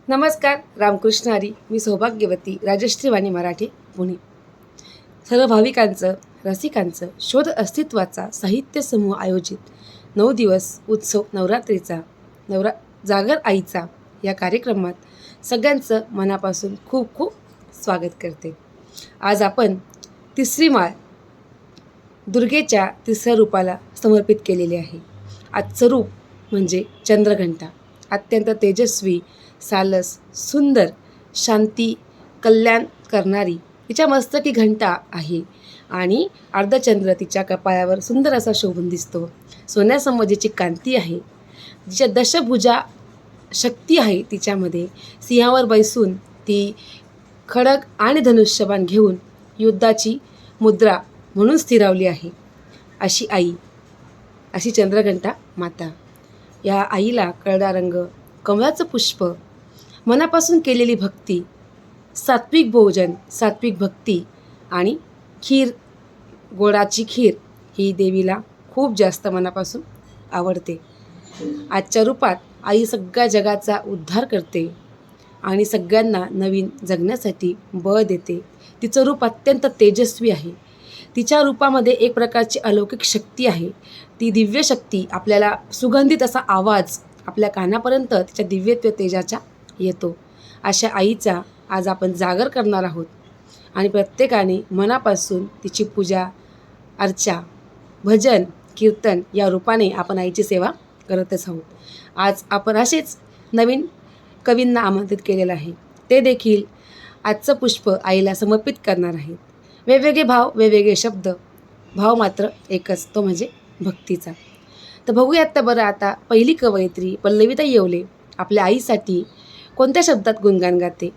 नमस्कार. रामकृष्ण हरी. मी सौभाग्यवती राजश्री वाणी मराठी पुणे. सर्व भाविकांचं रसिकांचं शोध अस्तित्वाचा साहित्य समूह आयोजित 9 दिवस उत्सव नवरात्रीचा जागर आईचा या कार्यक्रमात सगळ्यांचं मनापासून खूप खूप स्वागत करते. आज आपण तिसरी माळ दुर्गेच्या तिसऱ्या रूपाला समर्पित केलेली आहे. आजचं रूप म्हणजे चंद्रघंटा. अत्यंत तेजस्वी, सालस, सुंदर, शांती, कल्याण करणारी तिच्या मस्तकी घंटा आहे आणि अर्धचंद्र तिच्या कपाळावर सुंदर असा शोभून दिसतो. सोन्यासमोर कांती आहे. जिच्या दशभुजा शक्ती आहे तिच्यामध्ये. सिंहावर बैसून ती खडग आणि धनुष्यबाण घेऊन युद्धाची मुद्रा म्हणून स्थिरावली आहे. अशी आई, अशी चंद्रघंटा माता. या आईला कळदा रंग, कमळाचं पुष्प, मनापासून केलेली भक्ती, सात्विक भोजन, सात्विक भक्ती आणि खीर, गोडाची खीर ही देवीला खूप जास्त मनापासून आवडते. आजच्या रूपात आई सगळ्या जगाचा उद्धार करते आणि सगळ्यांना नवीन जगण्यासाठी बळ देते. तिचं रूप अत्यंत तेजस्वी आहे. तिच्या रूपामध्ये एक प्रकारची अलौकिक शक्ती आहे. ती दिव्य शक्ती, आपल्याला सुगंधित असा आवाज आपल्या कानापर्यंत तिच्या दिव्यत्व तेजाच्या येतो. अशा आईचा आज आपण जागर करणार आहोत आणि प्रत्येकाने मनापासून तिची पूजा, अर्चा, भजन, कीर्तन या रूपाने आपण आईची सेवा करतच आहोत. आज आपण असेच नवीन कवींना आमंत्रित केलेलं आहे. ते देखील आजचं पुष्प आईला समर्पित करणार आहेत. वेगवेगळे भाव, वेगवेगळे शब्द, भाव मात्र एकच, तो म्हणजे भक्तीचा. तर बघूयात तर बरं आता पहिली कवयित्री पल्लवीताई येवले आपल्या आईसाठी कोणत्या शब्दात गुणगान गाते.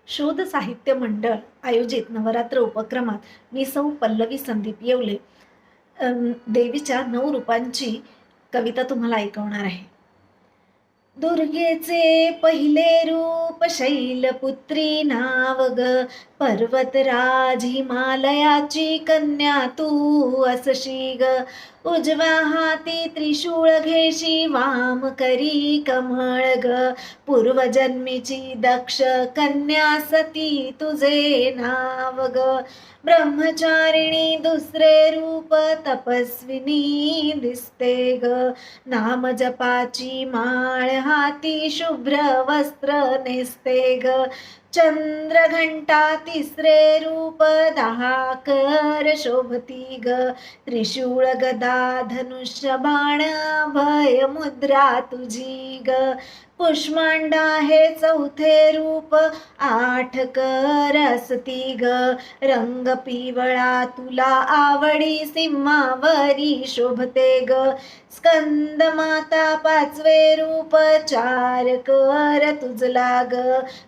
शोध साहित्य मंडळ आयोजित नवरात्र उपक्रमात मी सौ पल्लवी संदीप येवले देवीच्या 9 रूपांची कविता तुम्हाला ऐकवणार आहे. दुर्गेचे पहिले रूप शैलपुत्री नाव ग, पर्वतराज हिमालयाची कन्या तू असशी ग. उजव्या हाती त्रिशूळ घेशी, वाम करी कमळ ग. पूर्वजन्मीची दक्ष कन्या सती तुझे नाव ग. ब्रह्मचारिणी दुसरे रूप तपस्विनी दिसते ग. नाम जपाची माळ हाती शुभ्र वस्त्र नेसते ग. चंद्रघंटा तिसरे रूप 10 कर शोभती ग. त्रिशूळ गदा धनुष्य बाण भय मुद्रा तुझी ग. कुष्मांडा हे चौथे रूप 8 कर असती ग. रंग पिवळा तुला आवडी सिंहावरी शोभते ग. स्कंद माता 5वे रूप 4 कर तुझला ग.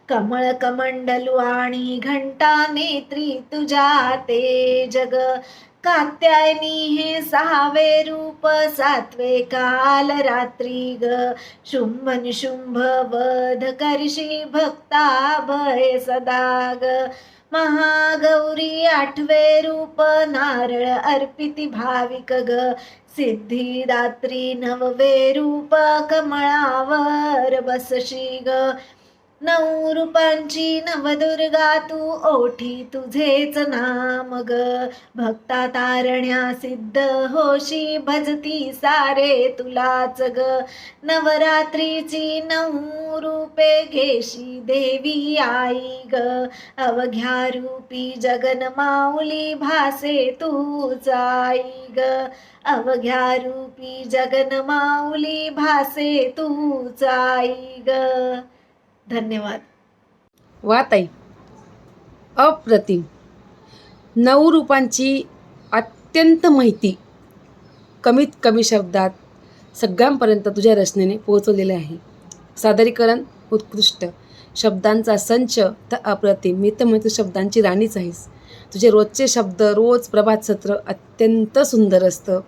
कमळ कमंडलू आणि घंटा नेत्री तुझ्या तेज ग. कात्यायनी हे 6वे रूप 7वे काल रात्री ग. शुंभ निशुंभ वध करशी भक्ता भय सदा ग. महागौरी 8वे रूप नारळ अर्पिती भाविक ग. सिद्धिदात्री 9वे रूप कमळावर बसशी ग. 9 रूपांची नवदुर्गा तू ओठी तुझेच नाम ग. भक्ता तारण्या सिद्ध होशी भजती सारे तुलाच ग. नवरात्रीची 9 रूपे घेशी देवी आई ग. अवघ्या रूपी जगन माऊली भासे तूच आई ग. अवघ्या रूपी जगन माऊली भासे तूच आई ग. धन्यवाद. वा ताई, अप्रतिम. 9 रूपांची अत्यंत माहिती कमीत कमी शब्दात सगळ्यांपर्यंत तुझ्या रचनेने पोहोचवलेले आहे. सादरीकरण उत्कृष्ट, शब्दांचा संच तर अप्रतिम. मी तर म्हणतो शब्दांची राणीच आहेस. तुझे रोजचे शब्द, रोज प्रभात सत्र अत्यंत सुंदर असतं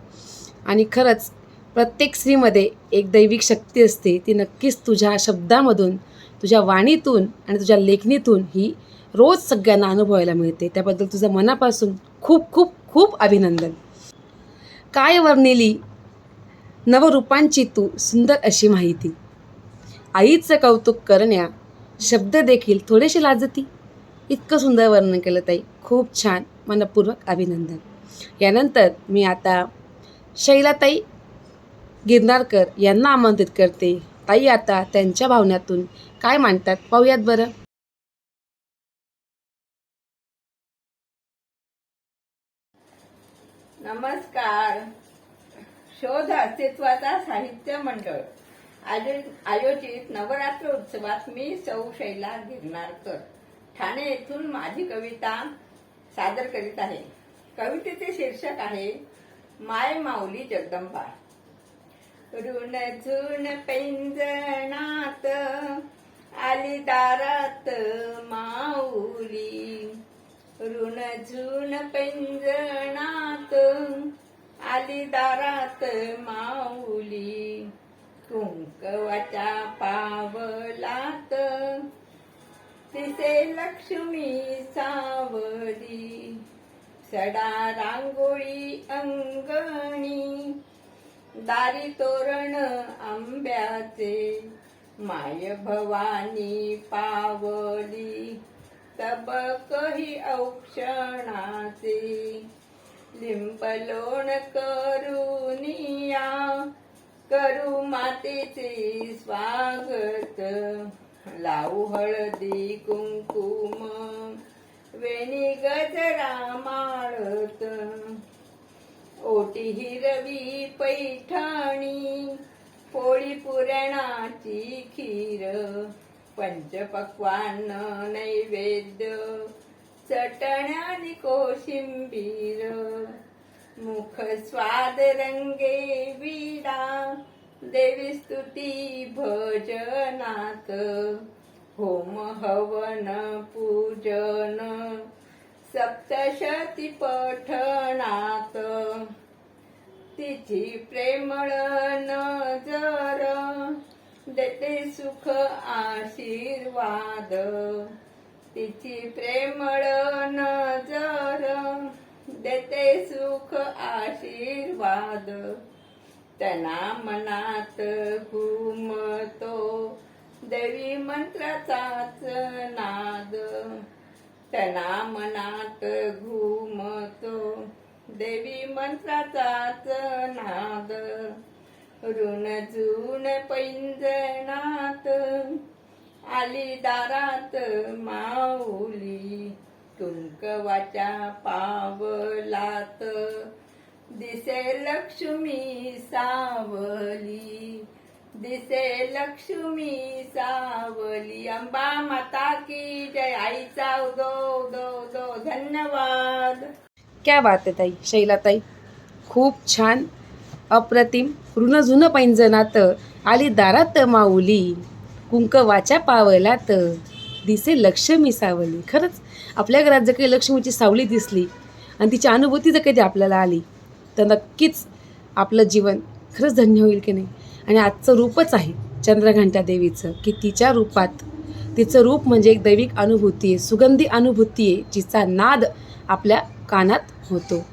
आणि खरंच प्रत्येक स्त्रीमध्ये एक दैविक शक्ती असते. ती नक्कीच तुझ्या शब्दामधून, तुझ्या वाणीतून आणि तुझ्या लेखणीतून ही रोज सगळ्यांना अनुभवायला मिळते. त्याबद्दल तुझं मनापासून खूप खूप खूप अभिनंदन. काय वर्णिली नवरूपांची तू सुंदर अशी माहिती. आईचं कौतुक करण्या शब्द देखील थोडेसे लाजती. इतकं सुंदर वर्णन केलं ताई. खूप छान. मनपूर्वक अभिनंदन. यानंतर मी आता शैलाताई गिरनारकर यांना आमंत्रित करते. ताई आता त्यांच्या भावनातून काय मांडतात पाहूयात बरं. नमस्कार. शोध अस्तित्वाचा साहित्य मंडळ आयोजित नवरात्र उत्सवात मी सौ शैला गिरनारकर ठाणे येथून माझी कविता सादर करीत आहे. कवितेचे शीर्षक आहे माय माऊली जगदंबा. ऋण झुण पैंजणात आली दारात माऊली. ऋण झुण पैंजणात आली दारात माऊली. कुंकवाच्या पावलात तिचे लक्ष्मी सावली. सडा रांगोळी अंगणी दारी तोरण आंब्याचे. माय भवानी पावली तबकही औक्षणाचे. लिंबलोण करुनिया करू मातेचे स्वागत. लावू हळदी कुंकुम वेणी गजरा माळत. ओटी हिरवी पैठणी पोळी पुरणाची खीर. पंचपक्वान्न नैवेद्य चटण्यानी कोशिंबीर. मुख स्वाद रंगे विडा देवी स्तुती भजनात. होम हवन पूजन सप्तशती पठणात. तिची प्रेमळ नजर देते सुख आशीर्वाद. तिची प्रेमळ नजर देते सुख आशीर्वाद. तना मनात घुमतो देवी मंत्राचाच नाद. तना मनात घुमतो देवी मंत्राचाच नाद. ऋण झुण पैंजणात आली दारात माऊली. कुंकवाच्या पावलात दिसे लक्ष्मी सावली. दिसे लक्ष्मी सावली. अंबा माता की जय. आईचा उदो उदो उदो. धन्यवाद. क्या बात आहे ताई शैलाताई. खूप छान. अप्रतिम. ऋणझुन पैंजनात आली दारात माऊली. कुंकवाच्या पावलात दिसे लक्ष्मी सावली. खरंच आपल्या घरात जर काही लक्ष्मीची सावली दिसली आणि तिची अनुभूती जर कधी आपल्याला आली तर नक्कीच आपलं जीवन खरंच धन्य होईल की नाही. आणि आजचं रूपच आहे चंद्रघंटा देवीचं की तिच्या रूपात तिचं रूप म्हणजे एक दैविक अनुभूती आहे, सुगंधी अनुभूती आहे, जिचा नाद आपल्या कानात होतो.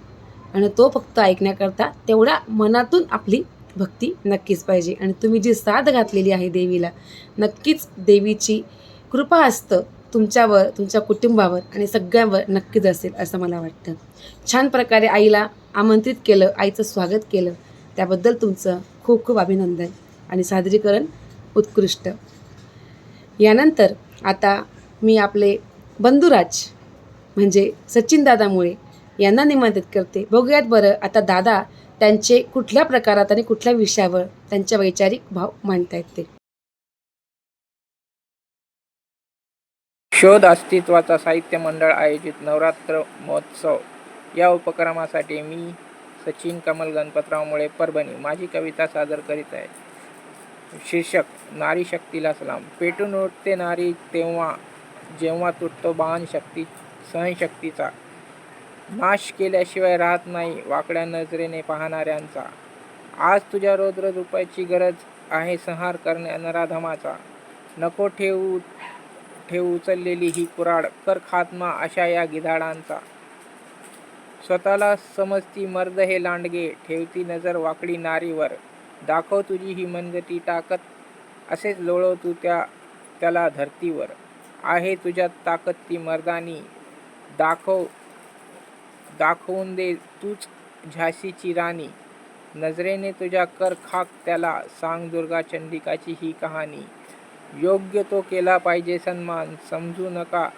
आणि तो फक्त ऐकण्याकरता तेवढा मनातून आपली भक्ती नक्कीच पाहिजे. आणि तुम्ही जी साथ घातलेली आहे देवीला, नक्कीच देवीची कृपा असतं तुमच्यावर, तुमच्या कुटुंबावर आणि सगळ्यांवर नक्कीच असेल असं मला वाटतं. छान प्रकारे आईला आमंत्रित केलं, आईचं स्वागत केलं, त्याबद्दल तुमचं खूप खूप अभिनंदन. आणि सादरीकरण उत्कृष्ट. यानंतर आता मी आपले बंधुराज म्हणजे सचिन दादा मुळे यांना निमंत्रित करते. बघूयात बरं आता दादा त्यांचे कुठल्या प्रकारात आणि कुठल्या विषयावर त्यांच्या वैचारिक भाव मांडतायत ते. शोध अस्तित्वाचा साहित्य मंडळ आयोजित नवरात्र महोत्सव या उपक्रमासाठी मी सचिन कमल गणपतराव मुळे परभणी माझी कविता सादर करीत आहे. शीर्षक नारी शक्तीला सलाम. पेटून उठते नारी तेव्हा जेव्हा तुटतो बाण शक्ती सहनशक्तीचा. नाश केल्याशिवाय राहत नाही वाकड्या नजरेने पाहणाऱ्यांचा. आज तुझ्या रौद्र रूपाची गरज आहे संहार करण्या नराधमाचा. नको ठेवू उचललेली ही कुऱ्हाड, कर खात्मा अशा या गिधाडांचा. स्वतःला समजती मर्द हे लांडगे, ठेवती नजर वाकडी नारीवर. दाखव तुझी ही मनगती ताकद, असेच लोळव तू त्याला धरतीवर. आहे तुझ्यात ताकद ती मर्दानी, दाखवून दे तूच झाशीची राणी. नजरेने तुझ्या कर खाक त्याला, सांग दुर्गा चंडिकाची ही कहाणी. योग्य तो केला पाहिजे सन्मान, समजू नका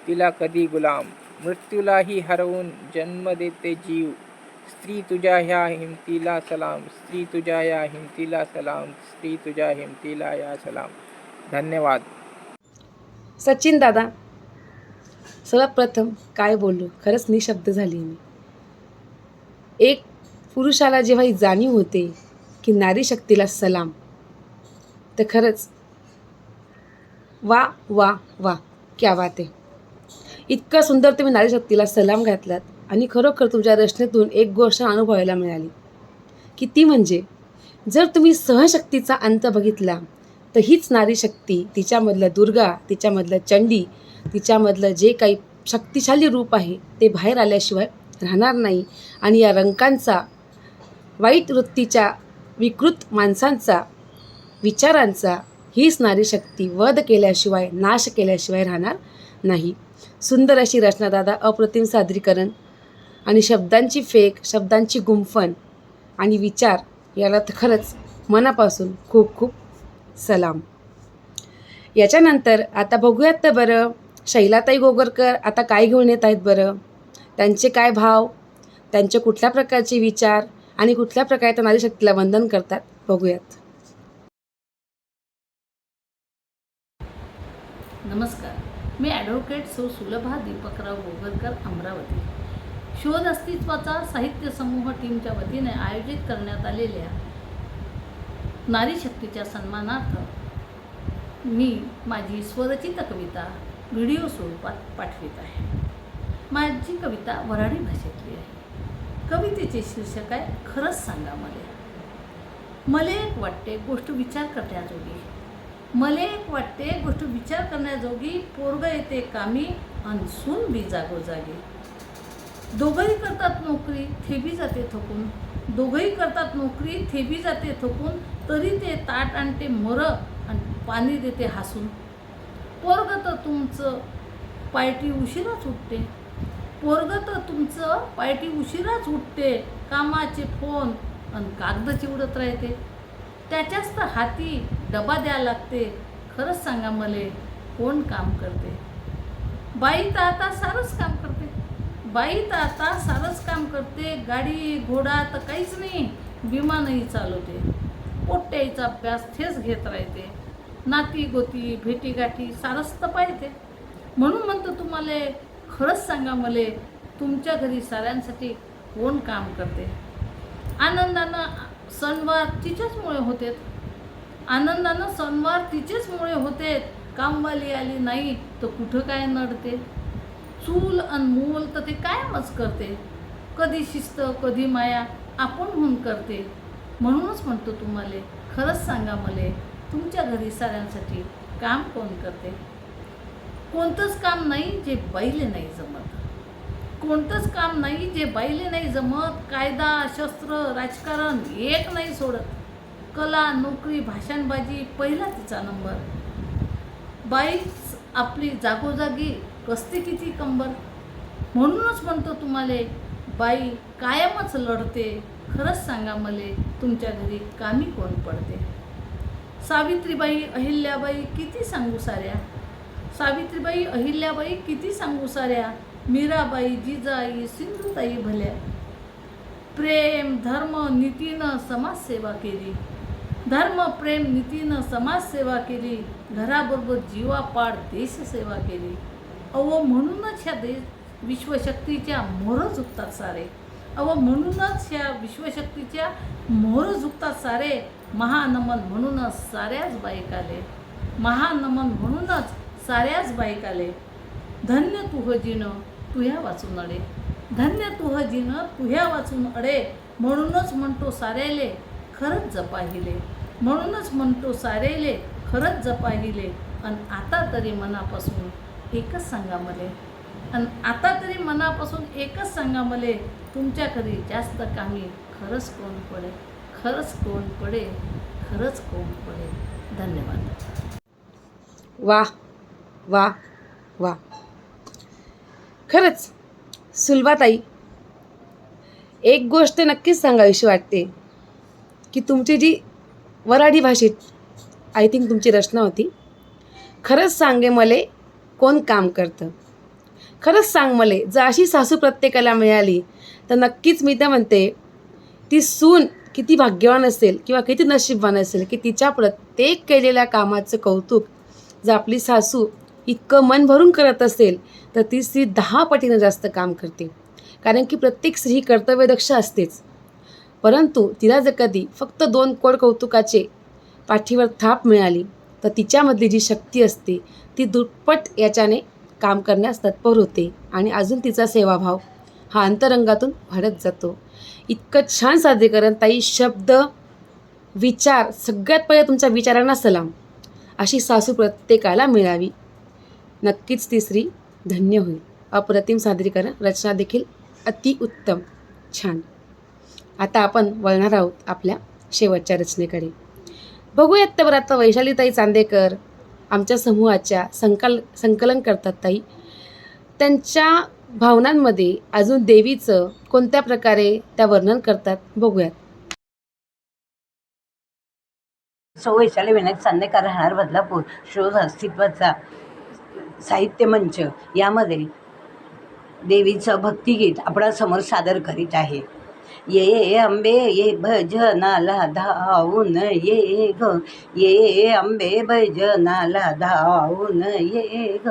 तिला कधी गुलाम. मृत्यूलाही हरवून जन्म देते जीव, स्त्री तुझ्या ह्या हिमतीला सलाम. स्त्री तुझ्या ह्या हिमतीला सलाम. स्त्री तुझ्या हिमतीला या सलाम. धन्यवाद. सचिन दादा, सर्वप्रथम काय बोललो, खरंच निशब्द झाली मी. एक पुरुषाला जेव्हा ही जाणीव होते की नारी शक्तीला सलाम, तर खरंच वा वा वा, क्या बात आहे. इतकं सुंदर तुम्ही नारी शक्तीला सलाम घातलात आणि खरोखर तुमच्या रचनेतून एक गोष्ट अनुभवायला मिळाली की ती म्हणजे, जर तुम्ही सहशक्तीचा अंत बघितला तर हीच नारी शक्ती, तिच्यामधलं दुर्गा, तिच्यामधलं चंडी, तिच्यामधलं जे काही शक्तिशाली रूप आहे ते बाहेर आल्याशिवाय राहणार नाही. आणि या रंकांचा, वाईट वृत्तीच्या, विकृत माणसांचा, विचारांचा हीच नारी शक्ती वध केल्याशिवाय, नाश केल्याशिवाय राहणार नाही. सुंदर अशी रचना दादा, अप्रतिम सादरीकरण आणि शब्दांची फेक, शब्दांची गुंफण आणि विचार, याला तर खरंच मनापासून खूप खूप सलाम. याच्यानंतर आता बघूयात तर बरं, शैलाताई गोगरकर आता काय घेऊन येत आहेत बरं, त्यांचे काय भाव, त्यांचे कुठल्या प्रकारचे विचार आणि कुठल्या प्रकारे त्या नारी शक्तीला वंदन करतात, बघूयात. नमस्कार, मी ॲडव्होकेट सौ सुलभा दीपकराव गोगरकर, अमरावती. शोध अस्तित्वाचा साहित्य समूह टीमच्या वतीने आयोजित करण्यात आलेल्या नारी शक्तीच्या सन्मानार्थ मी माझी स्वरचित कविता व्हिडिओ स्वरूपात पाठवित आहे. माझी कविता वऱ्हाडी भाषेतली आहे. कवितेचे शीर्षक आहे, खरंच सांगा मले एक वाटते गोष्ट विचार करण्याजोगी. मले एक वाटते गोष्ट विचार करण्याजोगी, पोरग येते कामी अन सून बी जागोजागी. दोघंही करतात नोकरी, थे बी जाते थकून. दोघंही करतात नोकरी, थे बी जाते थकून. तरी ते ताट आणते मोर आणि पाणी देते हसून. पोरग तर तुमचं पायटी उशिराच उठते. पोरग तर तुमचं पायटी उशिराच उठते. कामाचे फोन आणि कागद चिवडत राहते. त्याच्याच तर हाती डबा द्या लागते. खरंच सांगा मले कोण काम करते. बाई तर आता सारंच काम करते. बाई तर आता सारंच काम करते. गाडी घोडा तर काहीच नाही, विमानही चालवते. पोट्ट्याचा अभ्यास थेच घेत राहते. नाती गोती भेटीगाठी सारंच तर पाहते. म्हणून म्हणतो तुम्हाला, खरंच सांगा मले तुमच्या घरी साऱ्यांसाठी कोण काम करते. आनंदानं सणवार तिच्याचमुळे होतेत. आनंदानं सणवार तिचेचमुळे होतेत. कामवाली आली नाही तर कुठं काय नडते. चूल अन मूल तर ते कायमच करते. कधी शिस्त कधी माया आपण होऊन करते. म्हणूनच म्हणतो तुम्हाला, खरंच सांगा मले तुमच्या घरी साऱ्यांसाठी काम कोण करते. कोणतंच काम नाही जे बाईले नाही जमत. कोणतंच काम नाही जे बाईले नाही जमत. कायदा शस्त्र राजकारण एक नाही सोडत. कला नोकरी भाषणबाजी पहिला तिचा नंबर. बाईच आपली जागोजागी कसते किती कंबर. म्हणूनच म्हणतो तुम्हाला, बाई कायमच लढते. खरंच सांगा मले तुमच्या घरी कामी कोण पडते. सावित्रीबाई अहिल्याबाई किती सांगू साऱ्या. सावित्रीबाई अहिल्याबाई किती सांगू साऱ्या. मीराबाई जिजाई सिंधुताई भल्या. प्रेम धर्म नीतीनं समाजसेवा केली. धर्म प्रेम नीतीनं समाजसेवा केली. घराबरोबर जीवापाड देशसेवा केली. अहो म्हणूनच ह्या विश्वशक्तीच्या मोहर झुकतात सारे. अहो म्हणूनच ह्या विश्वशक्तीच्या मोहर झुकतात सारे. महानमन म्हणूनच साऱ्याच बायकाले. महानमन म्हणूनच साऱ्याच बायकाले. धन्य तुह जीनं तुह्या वाचून अडे. धन्य तुह जीनं तुह्या वाचून अडे. म्हणूनच म्हणतो साऱ्याले खरंच जपाहिले. म्हणूनच म्हणतो साऱ्याले खरंच जपाहिले. आणि आता तरी मनापासून एकच सांगा मले. आणि आता तरी मनापासून एकच सांगा मले तुमच्या घरी जास्त कामी खरंच कोण पडे. खरंच कोण पडे, खरंच कोण पडे. धन्यवाद. वा वा वा. खरंच सुलभाताई, एक गोष्ट नक्कीच सांगावीशी वाटते की तुमची जी वऱ्हाडी भाषेत आय थिंक तुमची रचना होती. खरंच सांगे मले कोण काम करतं. खरंच सांग मले, जर अशी सासू प्रत्येकाला मिळाली तर नक्कीच मी तर म्हणते ती सून किती भाग्यवान असेल किंवा किती नशीबवान असेल की तिच्या प्रत्येक केलेल्या कामाचं कौतुक जर आपली सासू इतकं मन भरून करत असेल तर ती स्त्री 10 पटीनं जास्त काम करते. कारण की प्रत्येक स्त्री ही कर्तव्यदक्ष असतेच. परंतु तिला जर कधी फक्त 2 कोड कौतुकाचे पाठीवर थाप मिळाली तर तिच्यामधली जी शक्ती असते ती दुप्पट याच्याने काम करण्यास तत्पर होते आणि अजून तिचा सेवाभाव हा अंतरंगातून वाढत जातो. इतकं छान सादरीकरण ताई. शब्द, विचार, सगळ्यात पहिले तुमच्या विचारांना सलाम. अशी सासू प्रत्येकाला मिळावी. नक्कीच ती स्त्री धन्य होईल. अप्रतिम सादरीकरण, रचना देखील अतिउत्तम, छान. आता आपण वळणार आहोत आपल्या शेवटच्या रचनेकडे. बघूयात तर आता वैशालीताई चांदेकर आमच्या समूहाच्या संकलन करतात ताई. त्यांच्या भावनांमध्ये अजून देवीचं कोणत्या प्रकारे त्या वर्णन करतात बघूयात. वैशाली विनायक चांदेकर, राहणार बदलापूर. शोध अस्तित्वाचा साहित्य मंच यामध्ये देवीचं भक्तिगीत आपणासमोर सादर करीत आहे. ये अंबे ये भजनाला धावून ये ग, ये अंबे भजनाला धावून ये ग,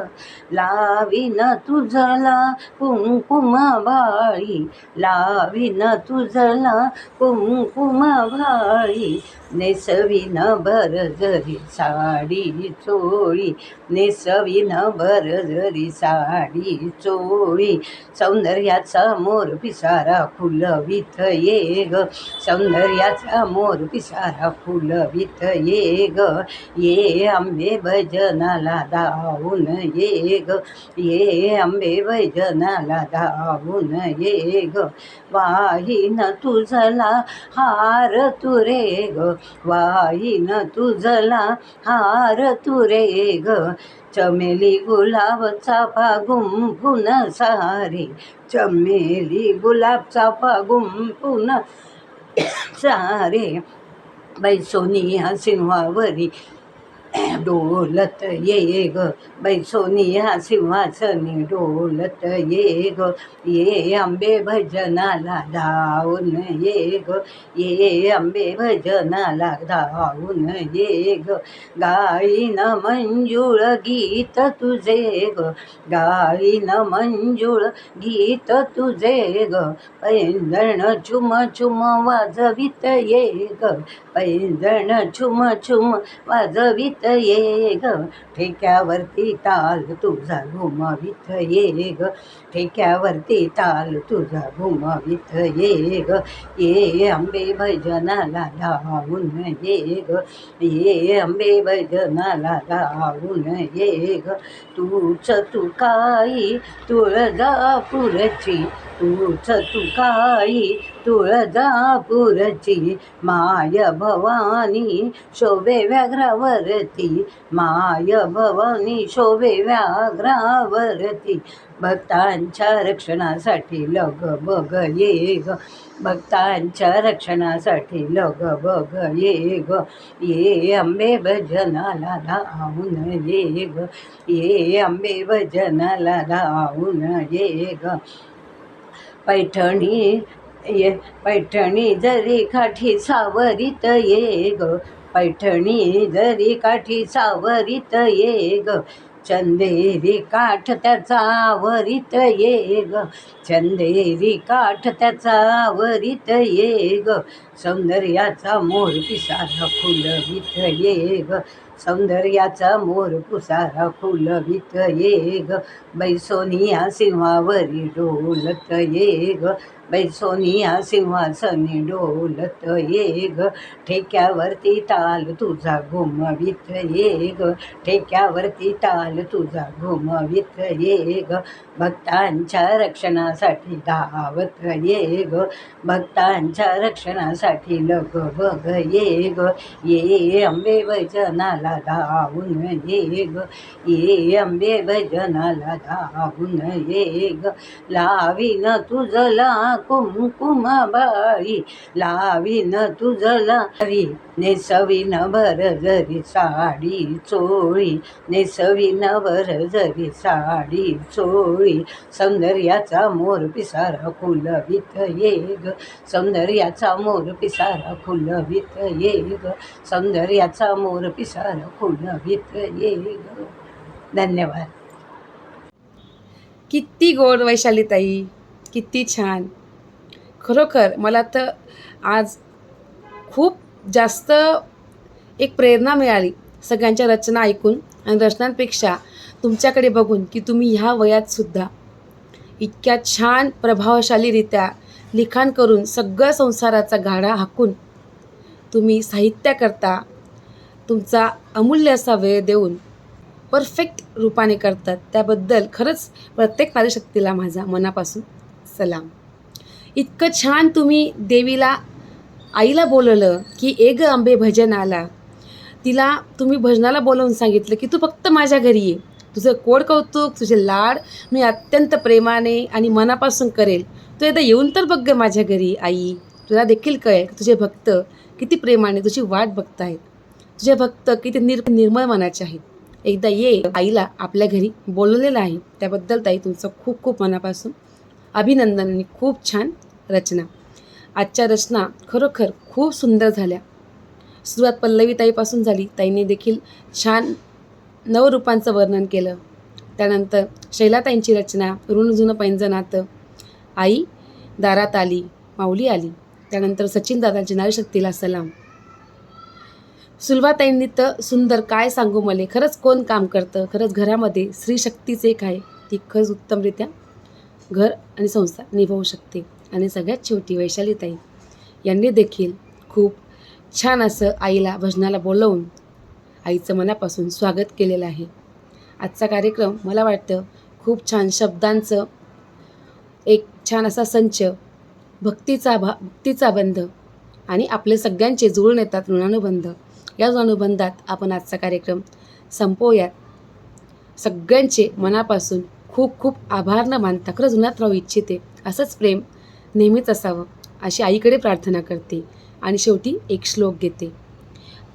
लावीन तुझला कुंकुम भाळी, लावीन तुझला कुंकुम भाळी, नेसवीन भरजरी साडी चोळी, नेसवीन भरजरी साडी चोळी, सौंदर्याचा मोर पिसारा फुलवित ये ग, सौंदर्याचा मोर पिसारा फुलवित ये ग, ये अंबे भजनाला धावून ये ग, ये अंबे भजनाला धावून ये ग, वाहीन तुझला हार तुरे ग, वाहीन तुझला हार तुरे ग, चमेली गुलाब चाफा गुंफून सारे, चमेली गुलाब चाफा गुंफून सारे, बैसोनिया सिंहावरी डोलत ये ग, बैसोनिया सिंहासनी डोलत ये ग, ये अंबे भजनाला धावून ये ग, ये अंबे भजनाला धावून ये ग, गाईन मंजुळ गीत तुझे ग, गाईन मंजुळ गीत तुझे ग, पैंजण चुम चुम वाजवित ये ग, पैंजण चुम चुम वाजवित ये ग, ठेक्यावरती ताल तुझा घुमवित ये ग, ठेक्यावरती ताल तुझा घुमवित ये ग, ये अंबे भजनाला धावून ये ग, ये अंबे भजनाला धावून ये ग, तूच तू काही तुळजापूरची, तूच तू काही तुळजापूरची, माय भवानी शोभे व्याघ्रावरती, माय भवानी शोभे व्याघ्रावरती, भक्तांच्या रक्षणासाठी लग बग ये ग, भक्तांच्या रक्षणासाठी लग बग ये ग, ये अंबे भजनाला धावून ये ग, ये अंबे भजनाला धावून ये ग, पैठणी ये पैठणी जरी काठी सावरीत ये ग, पैठणी जरी काठी सावरीत ये ग, चंदेरी काठ त्याचा आवरीत ये ग, चंदेरी काठ त्याचा आवरीत ये ग, सौंदर्याचा मोर पिसारा फुलवित ये ग, सौंदर्याचा मोर पुसारा फुलवित ये ग, बैसोनिया सिंहावरी डोलत ये ग, बैसोनिया सिंहासनी डोलत ये ग ठेक्यावरती ताल तुझा घुमवित ये ग ठेक्यावरती ताल तुझा घुमवित ये ग भक्तांच्या रक्षणासाठी धावत ये ग भक्तांच्या रक्षणासाठी लग बग ये ग ये अंबे भजनाला धावून ये ग ये अंबे भजनाला धावून ये ग लावीन तुझला कुमकुम बाई लावीन तुझला नेसवीन भर जरी साडी चोळी नेसवीन भर जरी साडी चोळी सौंदर्याचा मोर पिसारा फुलवित ये ग सौंदर्याचा मोर पिसारा फुलवित ये ग सौंदर्याचा मोर पिसारा फुलवित ये ग. धन्यवाद. किती गोड वैशालीताई, किती छान. खरोखर मला तर आज खूप जास्त एक प्रेरणा मिळाली सगळ्यांच्या रचना ऐकून आणि रचनांपेक्षा तुमच्याकडे बघून की तुम्ही ह्या वयातसुद्धा इतक्या छान प्रभावशालीरित्या लिखाण करून सगळं संसाराचा गाडा हाकून तुम्ही साहित्याकरता तुमचा अमूल्य असा वेळ देऊन परफेक्ट रूपाने करतात. त्याबद्दल खरंच प्रत्येक नारीशक्तीला माझा मनापासून सलाम. इतकं छान तुम्ही देवीला आईला बोलवलं की ए ग अंबे भजनाला. तिला तुम्ही भजनाला बोलवून सांगितलं की तू फक्त माझ्या घरी ये, तुझं कोड कौतुक तुझे लाड मी अत्यंत प्रेमाने आणि मनापासून करेल. तू एकदा येऊन तर बघ ग माझ्या घरी आई. तुला देखील कळेल तुझे भक्त किती प्रेमाने तुझी वाट बघत आहेत, तुझे भक्त किती निर्मळ मनाचे आहेत. एकदा ये. आईला आपल्या घरी बोलवलेलं आहे. त्याबद्दल ताई तुमचं खूप खूप मनापासून अभिनंदन आणि खूप छान रचना. आजच्या रचना खरोखर खूप सुंदर झाल्या. सुरुवात पल्लवी ताईपासून झाली. ताईने देखील छान नवरूपांचं वर्णन केलं. त्यानंतर शैलाताईंची रचना ऋण जुनं पैंजनातं, आई दारात आली माऊली आली. त्यानंतर सचिन दादांची नारीशक्तीला सलाम. सुलभाताईंनी तर सुंदर काय सांगू मले. खरंच कोण काम करतं, खरंच घरामध्ये स्त्री शक्तीच एक आहे, ती खरंच उत्तमरित्या घर आणि संसार निभावू शकते. आणि सगळ्यात शेवटी वैशालीताई यांनी देखील खूप छान असं आईला भजनाला बोलवून आईचं मनापासून स्वागत केलेलं आहे. आजचा कार्यक्रम मला वाटतं खूप छान शब्दांचं एक छान असा संच, भक्तीचा बंध आणि आपले सगळ्यांचे जुळून येतात ऋणानुबंध. या ऋणानुबंधात आपण आजचा कार्यक्रम संपवूयात. सगळ्यांचे मनापासून खूप खूप आभार न मानता खरंच ऋणात राहू इच्छिते. असंच प्रेम नेहमीच असावं अशी आईकडे प्रार्थना करते. आणि शेवटी एक श्लोक घेते.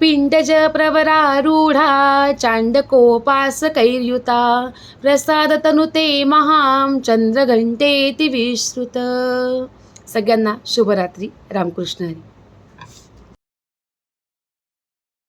पिंडज प्रवरारूढा चांडकोपास कैर्युता प्रसाद तनुते महाम चंद्रघंटेति विश्रुत. सगळ्यांना शुभरात्री. रामकृष्ण हरी.